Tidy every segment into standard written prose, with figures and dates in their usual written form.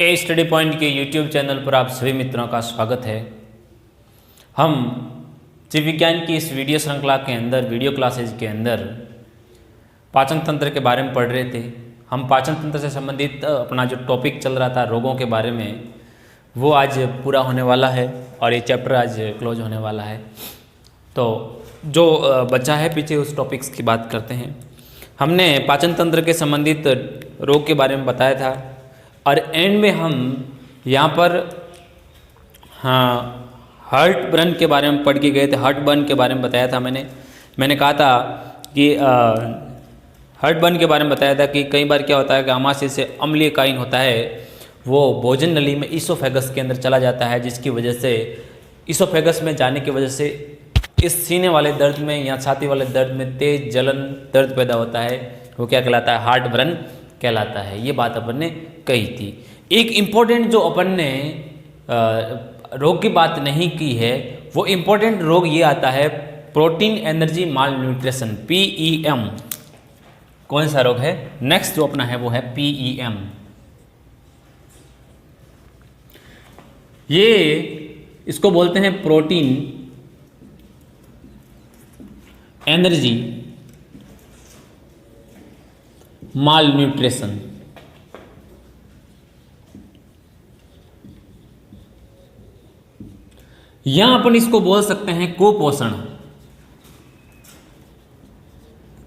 ए study point के YouTube channel पर आप सभी मित्रों का स्वागत है। हम जीव विज्ञान की इस वीडियो श्रृंखला के अंदर वीडियो क्लासेज के अंदर पाचन तंत्र के बारे में पढ़ रहे थे। हम पाचन तंत्र से संबंधित अपना जो टॉपिक चल रहा था रोगों के बारे में, वो आज पूरा होने वाला है और ये चैप्टर आज क्लोज होने वाला है। तो जो बचा है पीछे उस टॉपिक्स की बात करते हैं। हमने पाचन तंत्र के संबंधित रोग के बारे में बताया था और एंड में हम यहाँ पर हार्ट बर्न के बारे में पढ़ के गए थे। हार्ट बर्न के बारे में बताया था मैंने कहा था कि हार्ट बर्न के बारे में बताया था कि कई बार क्या होता है कि आमाशय से अम्लीय काइन होता है, वो भोजन नली में ईसोफेगस के अंदर चला जाता है, जिसकी वजह से ईसोफेगस में जाने की वजह से इस सीने वाले दर्द में या छाती वाले दर्द में तेज जलन दर्द पैदा होता है। वो क्या कहलाता है? हार्ट बर्न कहलाता है। ये बात अपन ने कही थी। एक इम्पोर्टेंट जो अपन ने रोग की बात नहीं की है, वो इम्पोर्टेंट रोग ये आता है प्रोटीन एनर्जी माल न्यूट्रिशन, PEM। कौन सा रोग है? नेक्स्ट जो अपना है वो है PEM। ये इसको बोलते हैं प्रोटीन एनर्जी माल न्यूट्रिशन। यहां अपन इसको बोल सकते हैं कुपोषण।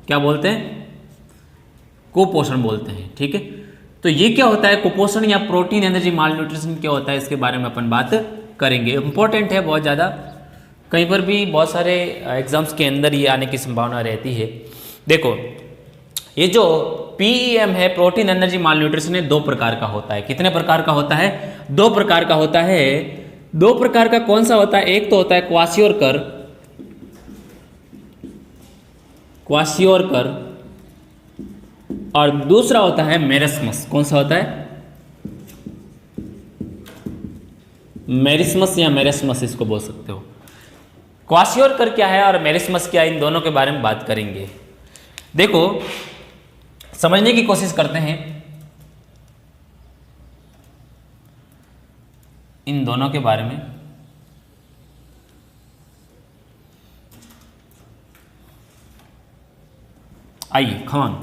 क्या बोलते हैं? कुपोषण बोलते हैं। ठीक है, तो ये क्या होता है कुपोषण या प्रोटीन एनर्जी माल न्यूट्रिशन क्या होता है, इसके बारे में अपन बात करेंगे। इंपॉर्टेंट है बहुत ज़्यादा, कहीं पर भी बहुत सारे एग्जाम्स के अंदर ये आने की संभावना रहती है। देखो, ये जो PEM है प्रोटीन एनर्जी माल न्यूट्रिशन, दो प्रकार का होता है। कितने प्रकार का होता है? दो प्रकार का होता है। दो प्रकार का कौन सा होता है? एक तो होता है क्वासियोरकर और दूसरा होता है मेरिस्मस। कौन सा होता है? मेरिस्मस या मेरिस्मस इसको बोल सकते हो। क्वासियोरकर क्या है और मेरिस्मस क्या है, इन दोनों के बारे में बात करेंगे। देखो, समझने की कोशिश करते हैं इन दोनों के बारे में। आइए खमान,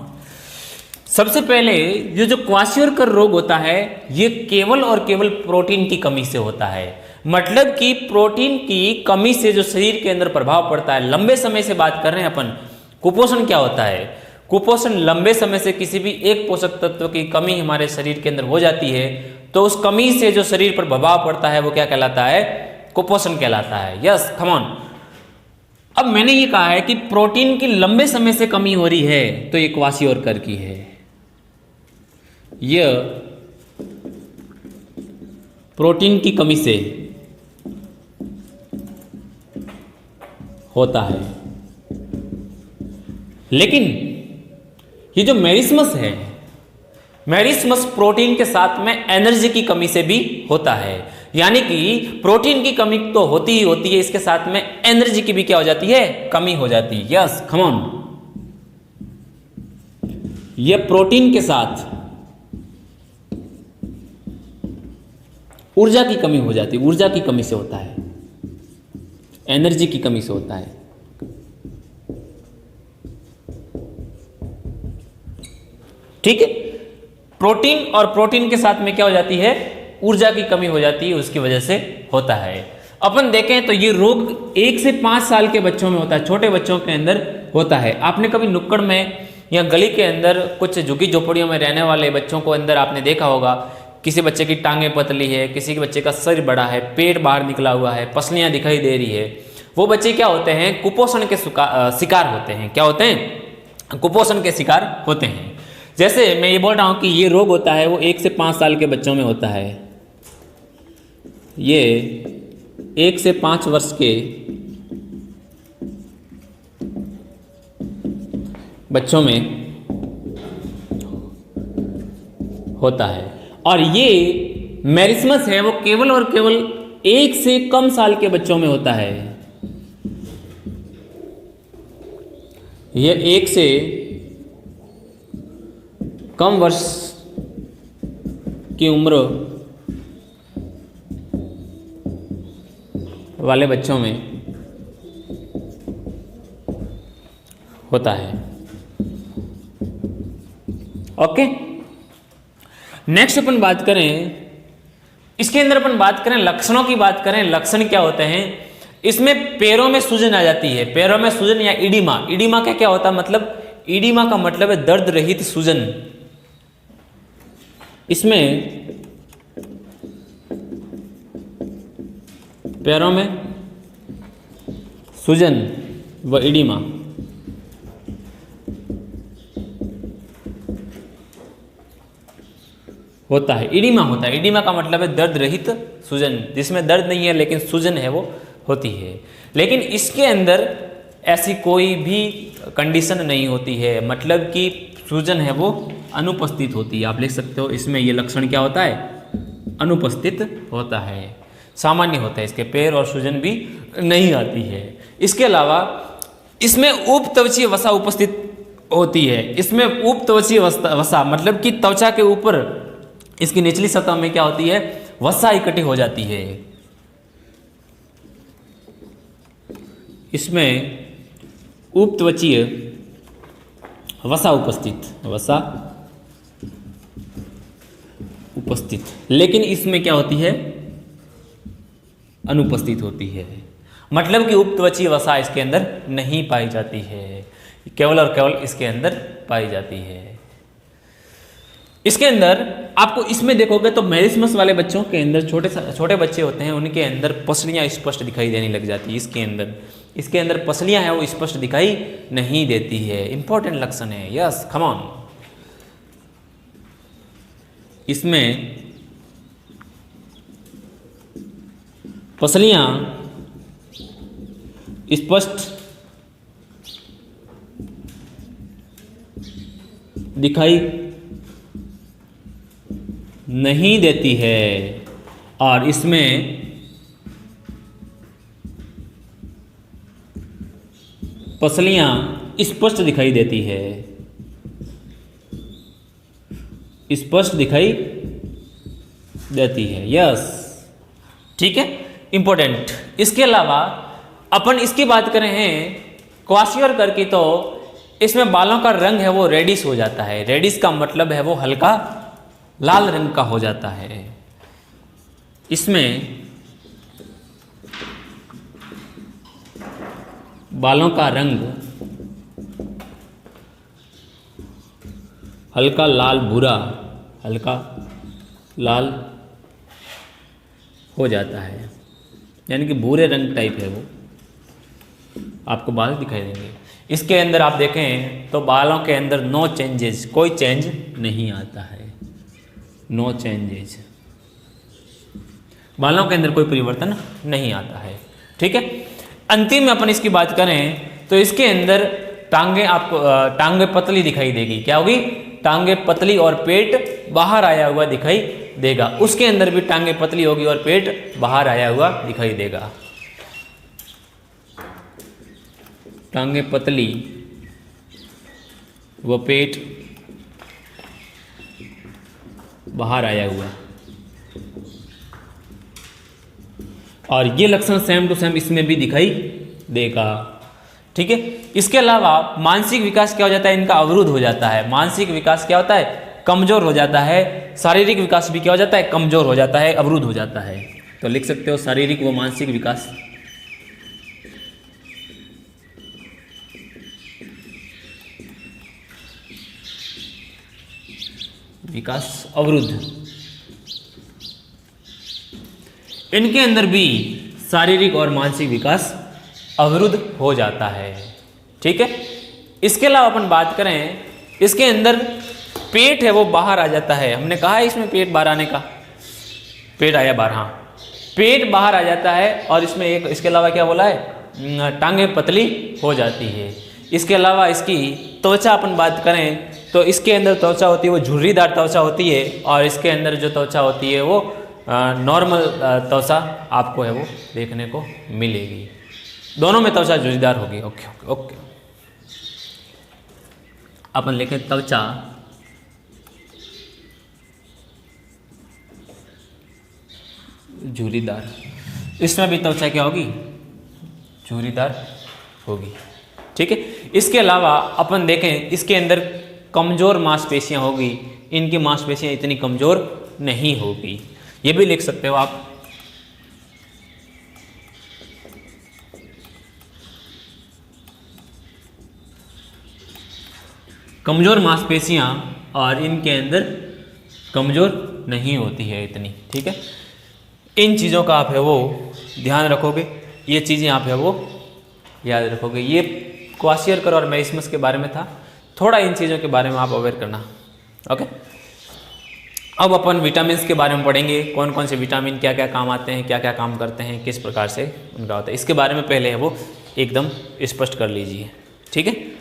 सबसे पहले ये जो क्वासियोरकर रोग होता है, ये केवल और केवल प्रोटीन की कमी से होता है। मतलब कि प्रोटीन की कमी से जो शरीर के अंदर प्रभाव पड़ता है। लंबे समय से बात कर रहे हैं अपन। कुपोषण क्या होता है? कुपोषण लंबे समय से किसी भी एक पोषक तत्व की कमी हमारे शरीर के अंदर हो जाती है, तो उस कमी से जो शरीर पर प्रभाव पड़ता है वो क्या कहलाता है? कुपोषण कहलाता है। Yes, come on. अब मैंने ये कहा है कि प्रोटीन की लंबे समय से कमी हो रही है, तो ये क्वासियोरकर की है। यह प्रोटीन की कमी से होता है। लेकिन ये जो मेरिस्मस है, मेरिस्मस प्रोटीन के साथ में एनर्जी की कमी से भी होता है। यानी कि प्रोटीन की कमी तो होती ही होती है, इसके साथ में एनर्जी की भी क्या हो जाती है? कमी हो जाती है। Yes, come on. ये प्रोटीन के साथ ऊर्जा की कमी हो जाती है। ऊर्जा की कमी से होता है, एनर्जी की कमी से होता है। ठीक है, प्रोटीन और प्रोटीन के साथ में क्या हो जाती है? ऊर्जा की कमी हो जाती है, उसकी वजह से होता है। अपन देखें तो ये रोग 1 से 5 साल के बच्चों में होता है, छोटे बच्चों के अंदर होता है। आपने कभी नुक्कड़ में या गली के अंदर कुछ झुग्गी झोपड़ियों में रहने वाले बच्चों को अंदर आपने देखा होगा, किसी बच्चे की टांगें पतली है, किसी के बच्चे का सिर बड़ा है, पेट बाहर निकला हुआ है, पसलियां दिखाई दे रही है। वो बच्चे क्या होते हैं? कुपोषण के शिकार होते हैं। क्या होते हैं? कुपोषण के शिकार होते हैं। जैसे मैं ये बोल रहा हूं कि ये रोग होता है वो 1 से 5 साल के बच्चों में होता है। ये 1 से 5 वर्ष के बच्चों में होता है। और ये मेरिस्मस है वो केवल और केवल 1 से कम साल के बच्चों में होता है। यह 1 से कम वर्ष की उम्र वाले बच्चों में होता है। ओके, नेक्स्ट अपन बात करें, इसके अंदर अपन बात करें लक्षणों की बात करें। लक्षण क्या होते हैं? इसमें पैरों में सूजन आ जाती है, पैरों में सूजन या इडिमा। इडिमा का क्या होता है मतलब? इडिमा का मतलब है दर्द रहित सूजन। इसमें पैरों में सूजन व इडिमा होता है। इडिमा होता है, इडिमा का मतलब है दर्द रहित सूजन, जिसमें दर्द नहीं है लेकिन सूजन है वो होती है। लेकिन इसके अंदर ऐसी कोई भी कंडीशन नहीं होती है, मतलब कि सूजन है वो अनुपस्थित होती है। आप लिख सकते हो इसमें ये लक्षण क्या होता है? अनुपस्थित होता है, सामान्य होता है, इसके पैर और सूजन भी नहीं आती है। इसके अलावा इसमें उपत्वचीय वसा उपस्थित होती है। इसमें उपत्वचीय वसा मतलब कि त्वचा के ऊपर इसकी निचली सतह में क्या होती है? वसा इकट्ठी हो जाती है। इसमें उपत्वचीय वसा उपस्थित, लेकिन इसमें क्या होती है? अनुपस्थित होती है। मतलब कि उपत्वचीय वसा इसके अंदर नहीं पाई जाती है, केवल और केवल इसके अंदर पाई जाती है। इसके अंदर आपको इसमें देखोगे तो मेरिस्मस वाले बच्चों के अंदर छोटे बच्चे होते हैं, उनके अंदर पसलियां स्पष्ट दिखाई देने लग जाती है। इसके अंदर पसलियां हैं वो स्पष्ट दिखाई नहीं देती है। इंपॉर्टेंट लक्षण है, यस कम ऑन। इसमें पसलियां स्पष्ट दिखाई नहीं देती है और इसमें पसलियां स्पष्ट दिखाई देती है, स्पष्ट दिखाई देती है, यस ठीक है, इंपॉर्टेंट। इसके अलावा अपन इसकी बात करें हैं क्वासियोर की, तो इसमें बालों का रंग है वो रेडिश हो जाता है। रेडिश का मतलब है वो हल्का लाल रंग का हो जाता है। इसमें बालों का रंग हल्का लाल भूरा, हल्का लाल हो जाता है, यानी कि भूरे रंग टाइप है वो, आपको बाल दिखाई देंगे। इसके अंदर आप देखें तो बालों के अंदर नो चेंजेस, कोई चेंज नहीं आता है, नो चेंजेस, बालों के अंदर कोई परिवर्तन नहीं आता है। ठीक है, अंतिम में अपन इसकी बात करें तो इसके अंदर टांगे पतली दिखाई देगी। क्या होगी? टांगे पतली और पेट बाहर आया हुआ दिखाई देगा। उसके अंदर भी टांगे पतली होगी और पेट बाहर आया हुआ दिखाई देगा। टांगे पतली व पेट बाहर आया हुआ, और ये लक्षण सेम टू सेम इसमें भी दिखाई देगा। ठीक है, इसके अलावा मानसिक विकास क्या हो जाता है? इनका अवरुद्ध हो जाता है। मानसिक विकास क्या होता है? कमजोर हो जाता है। शारीरिक विकास भी क्या हो जाता है? कमजोर हो जाता है, अवरुद्ध हो जाता है। तो लिख सकते हो शारीरिक व मानसिक विकास अवरुद्ध। इनके अंदर भी शारीरिक और मानसिक विकास अवरुद्ध हो जाता है। ठीक है, इसके अलावा अपन बात करें, इसके अंदर पेट है वो बाहर आ जाता है। हमने कहा है इसमें पेट बाहर आने का, पेट आया बाहर, हाँ पेट बाहर आ जाता है। और इसमें एक इसके अलावा क्या बोला है? टांगे पतली हो जाती है। इसके अलावा इसकी त्वचा अपन बात करें तो इसके अंदर त्वचा होती है वो झुर्रीदार त्वचा होती है, और इसके अंदर जो त्वचा होती है वो नॉर्मल त्वचा आपको है वो देखने को मिलेगी। दोनों में त्वचा झुर्रीदार होगी। ओके ओके ओके, अपन लिखें त्वचा झुर्रीदार। इसमें भी त्वचा क्या होगी, झुर्रीदार होगी। ठीक है, इसके अलावा अपन देखें इसके अंदर कमजोर मांसपेशियां होगी, इनकी मांसपेशियां इतनी कमजोर नहीं होगी। ये भी लिख सकते हो आप। कमजोर मांसपेशियां और इनके अंदर कमजोर नहीं होती है इतनी। ठीक है, इन चीज़ों का आप है वो ध्यान रखोगे, ये चीज़ें आप है वो याद रखोगे। ये क्वासियरकर और मेरिस्मस के बारे में था, थोड़ा इन चीज़ों के बारे में आप अवेयर करना। ओके, अब अपन विटामिन के बारे में पढ़ेंगे, कौन कौन से विटामिन क्या क्या काम आते हैं, क्या क्या काम करते हैं, किस प्रकार से उनका होता है, इसके बारे में पहले है वो एकदम स्पष्ट कर लीजिए। ठीक है,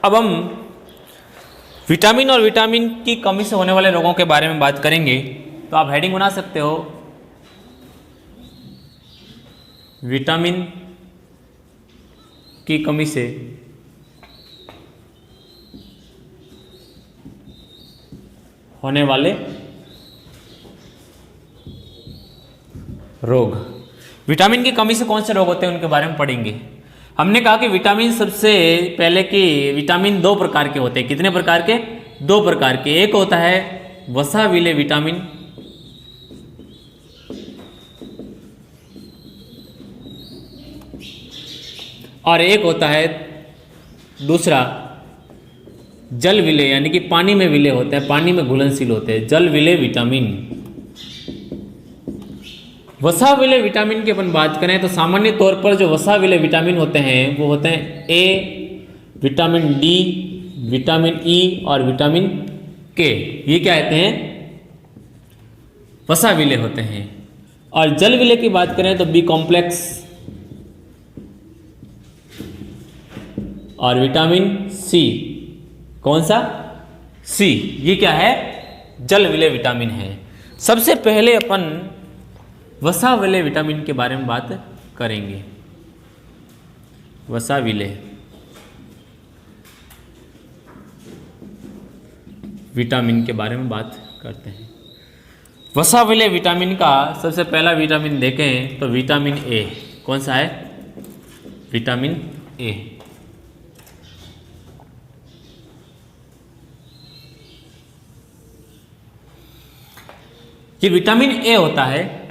अब हम विटामिन और विटामिन की कमी से होने वाले रोगों के बारे में बात करेंगे। तो आप हेडिंग बना सकते हो, विटामिन की कमी से होने वाले रोग। विटामिन की कमी से कौन से रोग होते हैं उनके बारे में पढ़ेंगे। हमने कहा कि विटामिन सबसे पहले कि विटामिन दो प्रकार के होते हैं। कितने प्रकार के? दो प्रकार के। एक होता है वसा विले विटामिन, और एक होता है दूसरा जल विले, यानी कि पानी में विले होते हैं, पानी में घुलनशील होते हैं, जल विले विटामिन। वसा विले विटामिन की अपन बात करें तो सामान्य तौर पर जो वसा विले विटामिन होते हैं वो होते हैं ए, विटामिन डी, विटामिन ई और विटामिन के। ये क्या कहते हैं? वसा विले होते हैं। और जल विले की बात करें तो बी कॉम्प्लेक्स और विटामिन सी। कौन सा? सी। ये क्या है? जल विले विटामिन है। सबसे पहले अपन वसा विले विटामिन के बारे में बात करेंगे। वसा विले विटामिन के बारे में बात करते हैं। वसा विले विटामिन का सबसे पहला विटामिन देखें तो विटामिन ए। कौन सा है? Vitamin A. ये विटामिन ए होता है।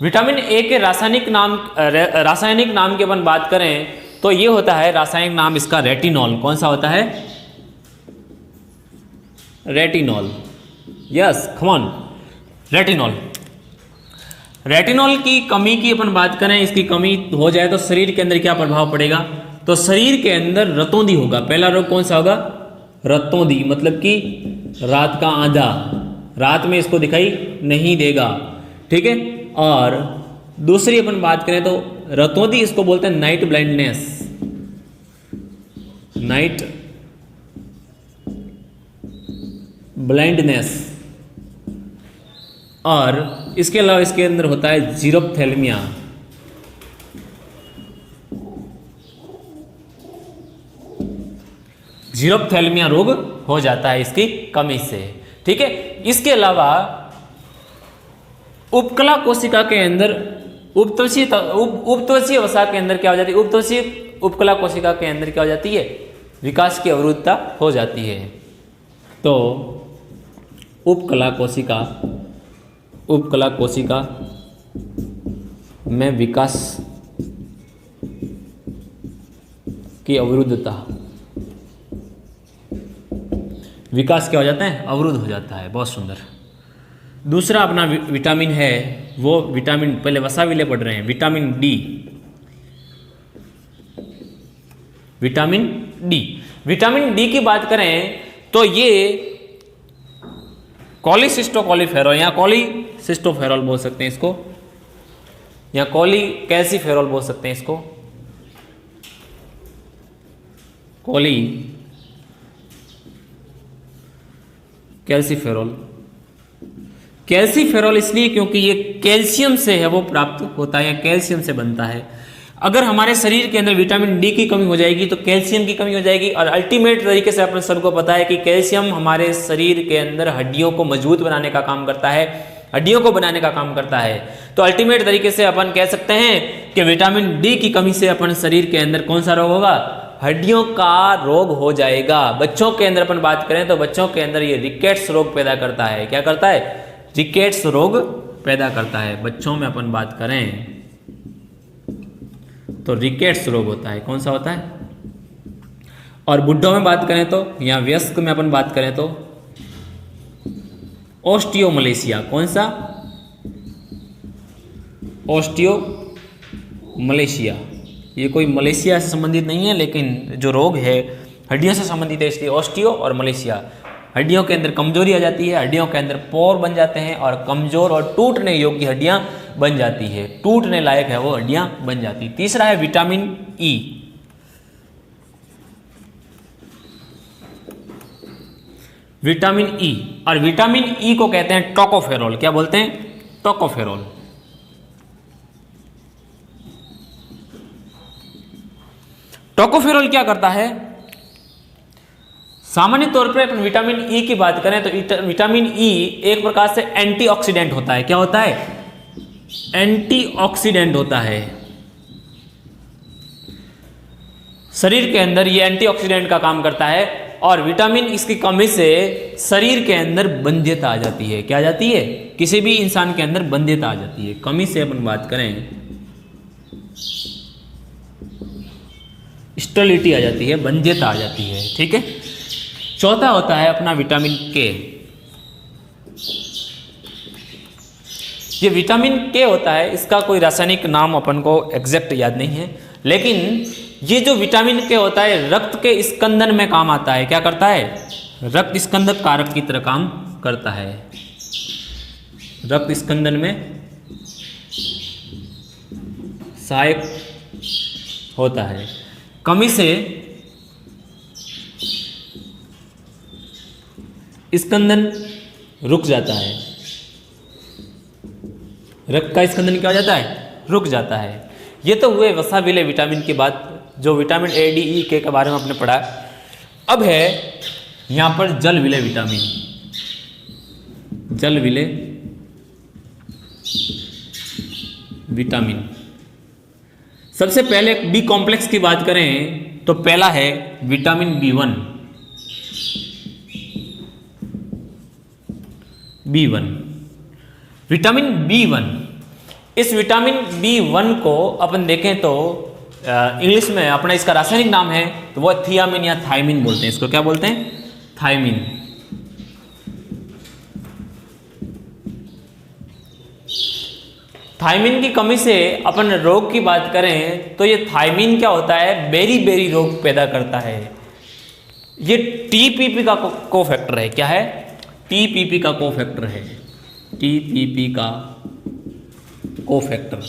विटामिन ए के रासायनिक नाम की अपन बात करें तो ये होता है, रासायनिक नाम इसका रेटिनॉल। कौन सा होता है? Retinol. Yes, come on, retinol. Retinol की कमी की अपन बात करें, इसकी कमी हो जाए तो शरीर के अंदर क्या प्रभाव पड़ेगा? तो शरीर के अंदर रतौंधी होगा। पहला रोग कौन सा होगा? रतौंधी, मतलब कि रात का आंधा, रात में इसको दिखाई नहीं देगा। ठीक है। और दूसरी अपन बात करें तो रतौंधी, इसको बोलते हैं नाइट ब्लाइंडनेस। Night blindness. और इसके अलावा इसके अंदर होता है जीरोप्थेल्मिया। जीरोप्थेल्मिया रोग हो जाता है इसकी कमी से। ठीक है। इसके अलावा उपकला कोशिका के अंदर उपत्वचीय वसा के अंदर क्या हो जाती है? उपत्वचीय उपकला कोशिका के अंदर क्या हो जाती है? विकास की अवरुद्धता हो जाती है। तो उपकला कोशिका में विकास की अवरुद्धता, विकास क्या हो जाता है? अवरुद्ध हो जाता है। बहुत सुंदर। दूसरा अपना विटामिन है वो विटामिन, पहले वसा विले पढ़ रहे हैं, vitamin D. Vitamin D, vitamin D की बात करें तो ये कॉलीसिस्टोकोलीफेरॉल या कॉलीसिस्टोफेरॉल बोल सकते हैं इसको, या कॉलीकैल्सीफेरॉल बोल सकते हैं इसको। कैल्सीफेरॉल। कैल्सीफेरॉल इसलिए क्योंकि ये कैल्शियम से है वो प्राप्त होता है या कैल्शियम से बनता है। अगर हमारे शरीर के अंदर विटामिन डी की कमी हो जाएगी तो कैल्शियम की कमी हो जाएगी, और अल्टीमेट तरीके से अपन सबको पता है कि कैल्शियम हमारे शरीर के अंदर हड्डियों को मजबूत बनाने का काम करता है, हड्डियों को बनाने का काम करता है। तो अल्टीमेट तरीके से अपन कह सकते हैं कि विटामिन डी की कमी से अपन शरीर के अंदर कौन सा रोग होगा, हड्डियों का रोग हो जाएगा। बच्चों के अंदर अपन बात करें तो बच्चों के अंदर ये रिकेट्स रोग पैदा करता है। क्या करता है? रिकेट्स रोग पैदा करता है। बच्चों में अपन बात करें तो रिकेट्स रोग होता है। कौन सा होता है? और बुढ़ों में बात करें तो या वयस्क में अपन बात करें तो ऑस्टियोमलेशिया। कौन सा? ऑस्टियोमलेशिया। ये कोई मलेशिया से संबंधित नहीं है, लेकिन जो रोग है हड्डियों से संबंधित है, इसलिए ऑस्टियो और मलेशिया। हड्डियों के अंदर कमजोरी आ जाती है, हड्डियों के अंदर पोर बन जाते हैं और कमजोर और टूटने योग्य हड्डियां बन जाती है, टूटने लायक है वो हड्डियां बन जाती। तीसरा है विटामिन ई। विटामिन ई, और विटामिन ई को कहते हैं टोकोफेरॉल। क्या बोलते हैं? टोकोफेरॉल। टोकोफेरॉल क्या करता है? सामान्य तौर पर अपन विटामिन ई की बात करें तो विटामिन ई एक प्रकार से एंटीऑक्सीडेंट होता है। क्या होता है? एंटीऑक्सीडेंट होता है। शरीर के अंदर ये एंटीऑक्सीडेंट का काम करता है, और विटामिन इसकी कमी से शरीर के अंदर बंध्यता आ जाती है। क्या आ जाती है? किसी भी इंसान के अंदर बंध्यता आ जाती है। कमी से अपन बात करें स्टेरिलिटी आ जाती है, बंध्यता आ जाती है। ठीक है। चौथा होता है अपना विटामिन के। ये विटामिन के होता है, इसका कोई रासायनिक नाम अपन को एग्जैक्ट याद नहीं है, लेकिन ये जो विटामिन के होता है रक्त के स्कंदन में काम आता है। क्या करता है? रक्त स्कंदक कारक की तरह काम करता है। रक्त स्कंदन में सहायक होता है। कमी से स्कंदन रुक जाता है। रक्त का स्कंदन क्या हो जाता है? रुक जाता है। ये तो हुए वसा विले विटामिन की बात, जो विटामिन ए डी ई के बारे में आपने पढ़ा। अब है यहां पर जल विले विटामिन। जल विले विटामिन। सबसे पहले बी कॉम्प्लेक्स की बात करें तो पहला है vitamin B1। B1, vitamin B1। इस विटामिन B1 को अपन देखें तो इंग्लिश में अपना इसका रासायनिक नाम है तो वो थियामिन या थायमिन बोलते हैं। इसको क्या बोलते हैं? थायमिन। थायमिन की कमी से अपन रोग की बात करें तो ये थायमिन क्या होता है? बेरी बेरी रोग पैदा करता है। ये TPP का को फैक्टर है। क्या है? TPP का को फैक्टर है। TPP का को फैक्टर।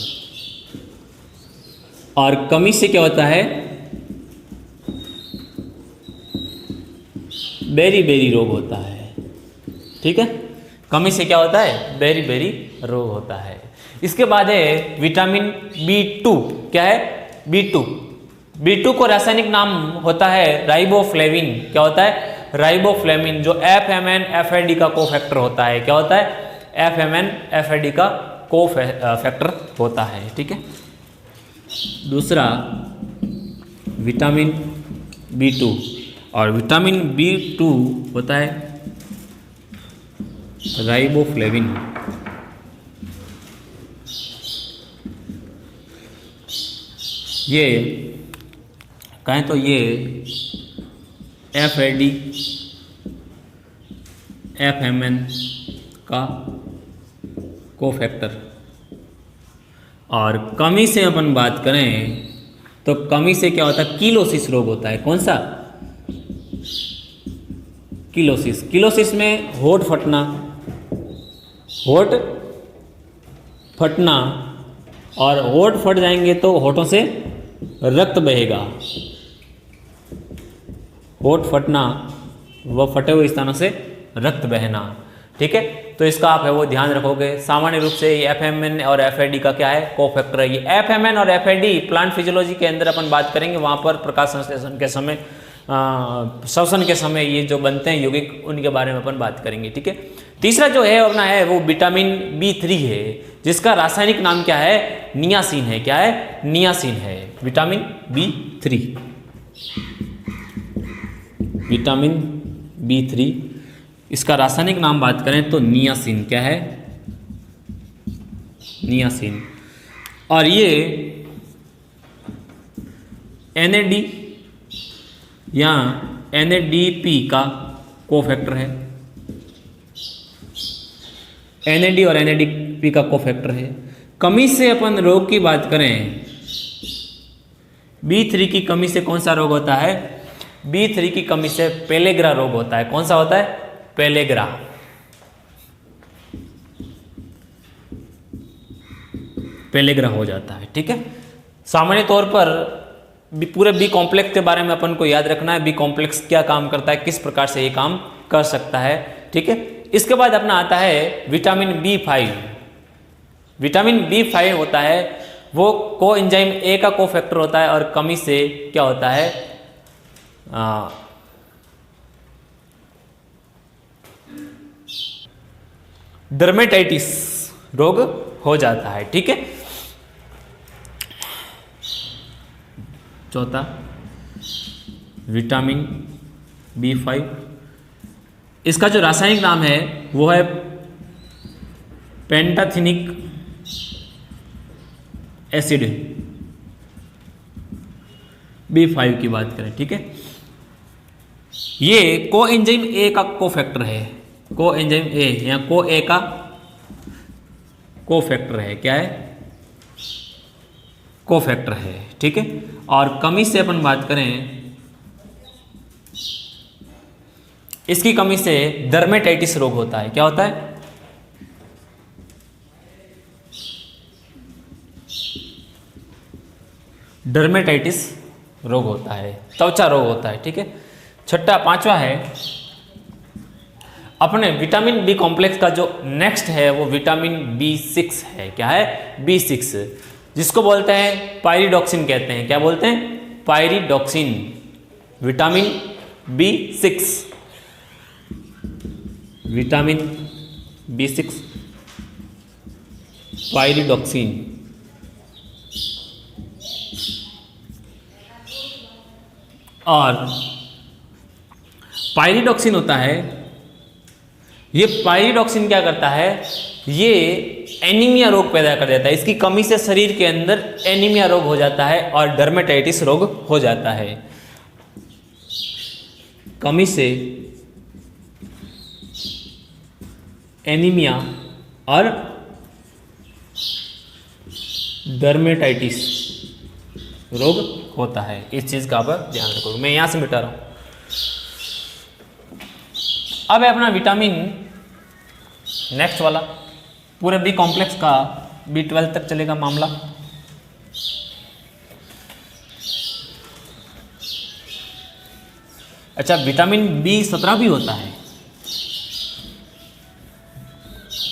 और कमी से क्या होता है? बेरी बेरी रोग होता है। ठीक है। कमी से क्या होता है? बेरी बेरी रोग होता है। इसके बाद है विटामिन B2। क्या है? B2। B2 को रासायनिक नाम होता है राइबोफ्लेविन। क्या होता है? राइबोफ्लेविन, जो FMN FAD का को फैक्टर होता है। क्या होता है? FMN FAD का को फैक्टर होता है। ठीक है। दूसरा विटामिन B2, और विटामिन B2 होता है राइबोफ्लेविन। ये कहें तो ये FAD FMN का को फैक्टर। और कमी से अपन बात करें तो कमी से क्या होता है? किलोसिस रोग होता है। कौन सा? किलोसिस। किलोसिस में होठ फटना, होठ फटना, और होठ फट जाएंगे तो होठों से रक्त बहेगा। होठ फटना व फटे हुए स्थानों से रक्त बहना। ठीक है, तो इसका आप है वो ध्यान रखोगे। सामान्य रूप से ये FMN और FAD का क्या है, कोफैक्टर है। ये FMN और FAD प्लांट फिजियोलॉजी के अंदर अपन बात करेंगे, वहाँ पर प्रकाश संश्लेषण के समय श्वसन के समय ये जो बनते हैं यौगिक, उनके बारे में अपन बात करेंगे। ठीक है, तीसरा जो है अपना है वो विटामिन B3 है, जिसका रासायनिक नाम क्या है, नियासिन है। क्या है, नियासिन है। विटामिन B3, विटामिन B3, इसका रासायनिक नाम बात करें तो नियासिन। क्या है, नियासिन। और ये NAD या NADP का कोफैक्टर है। NAD और NADP का कोफैक्टर है। कमी से अपन रोग की बात करें, B3 की कमी से कौन सा रोग होता है, B3 की कमी से पेलेग्रा रोग होता है। कौन सा होता है, पेलेग्रा। पेलेग्रा हो जाता है। ठीक है, सामान्य तौर पर पूरे बी कॉम्प्लेक्स के बारे में अपन को याद रखना है, बी कॉम्प्लेक्स क्या काम करता है, किस प्रकार से ये काम कर सकता है। ठीक है, इसके बाद अपना आता है विटामिन B5। विटामिन B5 होता है वो कोएंजाइम A का कोफैक्टर होता है, और कमी से क्या होता है, डर्मेटाइटिस रोग हो जाता है। ठीक है, चौथा विटामिन B5, इसका जो रासायनिक नाम है वो है पेंटाथिनिक एसिड। B5 की बात करें, ठीक है, ये कोएंजाइम A का कोफैक्टर है। कोएंजाइम A या को-A का कोफैक्टर है। क्या है, कोफैक्टर है। ठीक है, और कमी से अपन बात करें, इसकी कमी से डर्मेटाइटिस रोग होता है। क्या होता है, डर्मेटाइटिस रोग होता है, त्वचा रोग होता है। ठीक है, छठा पांचवा है अपने विटामिन बी कॉम्प्लेक्स का जो नेक्स्ट है वो विटामिन B6 है। क्या है, B6, जिसको बोलते हैं पायरिडॉक्सिन कहते हैं। क्या बोलते हैं, pyridoxine. Vitamin B6, vitamin B6 pyridoxine. और पायरिडॉक्सिन होता है, ये पायरिडॉक्सिन क्या करता है, ये एनीमिया रोग पैदा कर देता है। इसकी कमी से शरीर के अंदर एनीमिया रोग हो जाता है और डर्मेटाइटिस रोग हो जाता है। कमी से एनीमिया और डर्मेटाइटिस रोग होता है। इस चीज का आप ध्यान रखोगे। मैं यहां से मिटा रहा हूं। अब है अपना विटामिन नेक्स्ट वाला, पूरे बी कॉम्प्लेक्स का B12 तक चलेगा मामला। अच्छा, विटामिन B17 भी होता है,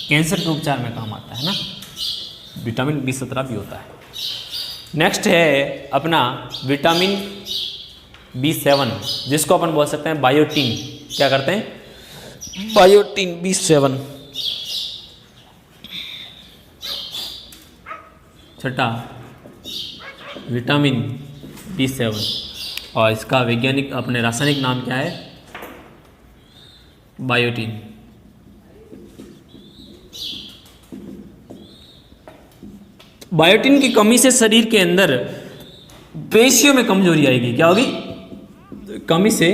कैंसर के उपचार में काम आता है ना। विटामिन B17 भी होता है। नेक्स्ट है अपना विटामिन B7, जिसको अपन बोल सकते हैं बायोटीन। क्या करते हैं, बायोटीन B7। छठा विटामिन B7, और इसका वैज्ञानिक अपने रासायनिक नाम क्या है, बायोटीन। बायोटीन की कमी से शरीर के अंदर पेशियों में कमजोरी आएगी। क्या होगी, कमी से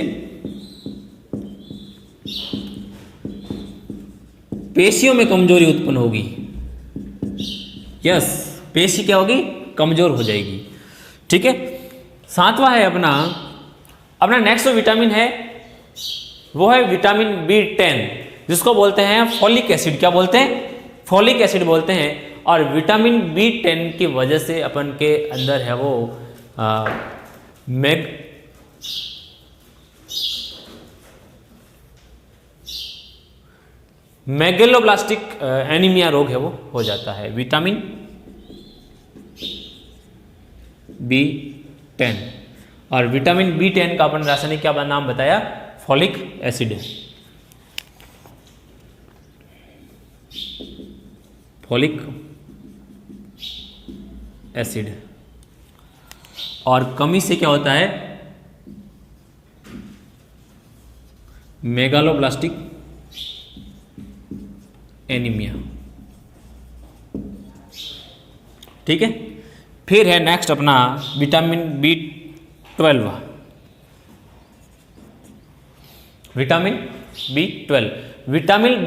पेशियों में कमजोरी उत्पन्न होगी। यस, पेशी क्या होगी, कमजोर हो जाएगी। ठीक है, सातवां है अपना नेक्स्ट विटामिन है वो है विटामिन B10, जिसको बोलते हैं फॉलिक एसिड। क्या बोलते हैं, फॉलिक एसिड बोलते हैं। और विटामिन B10 की वजह से अपन के अंदर है वो मेगेलोब्लास्टिक एनीमिया रोग है वो हो जाता है। विटामिन B10, और विटामिन B10 का अपन रासायनिक क्या नाम बताया, फॉलिक एसिड। Folic acid. और कमी से क्या होता है, मेगालोब्लास्टिक एनीमिया। ठीक है, फिर है नेक्स्ट अपना विटामिन B12। विटामिन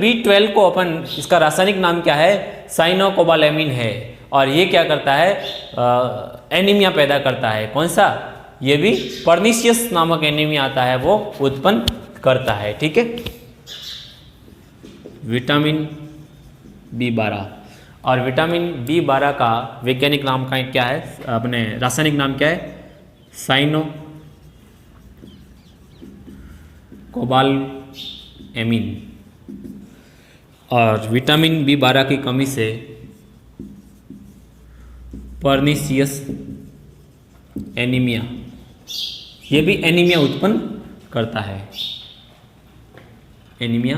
B12 को अपन, इसका रासायनिक नाम क्या है, साइनोकोबालेमिन है। और ये क्या करता है, एनीमिया पैदा करता है। कौन सा, ये भी पर्नीशियस नामक एनीमिया आता है वो उत्पन्न करता है। ठीक है, विटामिन B12। और विटामिन B12 का वैज्ञानिक नाम का क्या है, अपने रासायनिक नाम क्या है, साइनोकोबालेमिन। और विटामिन B12 की कमी से पर्नीशियस एनीमिया, ये भी एनीमिया उत्पन्न करता है, एनीमिया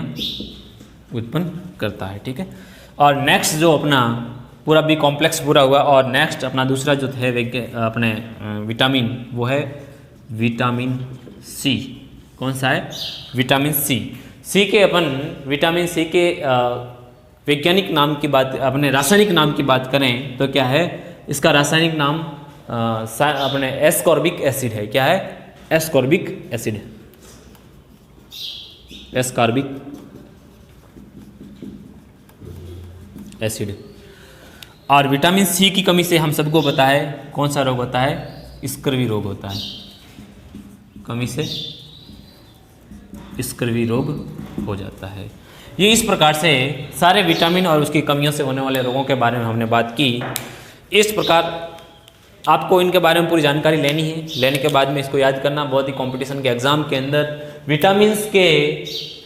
उत्पन्न करता है। ठीक है, और नेक्स्ट जो अपना पूरा बी कॉम्प्लेक्स पूरा हुआ, और नेक्स्ट अपना दूसरा जो है अपने विटामिन, वो है विटामिन C। कौन सा है, विटामिन C। विटामिन C के वैज्ञानिक नाम की बात, अपने रासायनिक नाम की बात करें तो क्या है, इसका रासायनिक नाम अपने एस्कॉर्बिक एसिड है। क्या है, एस्कॉर्बिक एसिड, एस्कॉर्बिक एसिड। और विटामिन C की कमी से हम सबको पता है कौन सा रोग होता है, स्कर्वी रोग होता है। कमी से स्कर्वी रोग हो जाता है। ये इस प्रकार से सारे विटामिन और उसकी कमियों से होने वाले रोगों के बारे में हमने बात की। इस प्रकार आपको इनके बारे में पूरी जानकारी लेनी है। लेने के बाद में इसको याद करना, बहुत ही कंपटीशन के एग्जाम के अंदर विटामिन्स के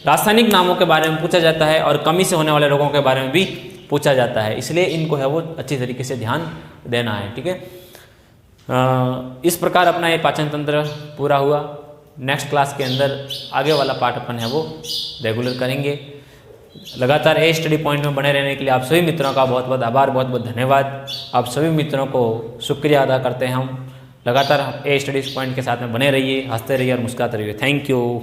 रासायनिक नामों के बारे में पूछा जाता है और कमी से होने वाले रोगों के बारे में भी पूछा जाता है, इसलिए इनको है वो अच्छी तरीके से ध्यान देना है। ठीक है, इस प्रकार अपना ये पाचन तंत्र पूरा हुआ। नेक्स्ट क्लास के अंदर आगे वाला पार्ट अपन है वो रेगुलर करेंगे। लगातार ए स्टडी पॉइंट में बने रहने के लिए आप सभी मित्रों का बहुत बहुत आभार, बहुत बहुत धन्यवाद। आप सभी मित्रों को शुक्रिया अदा करते हैं हम। लगातार ए स्टडी पॉइंट के साथ में बने रहिए, हंसते रहिए और मुस्कुराते रहिए। Thank you.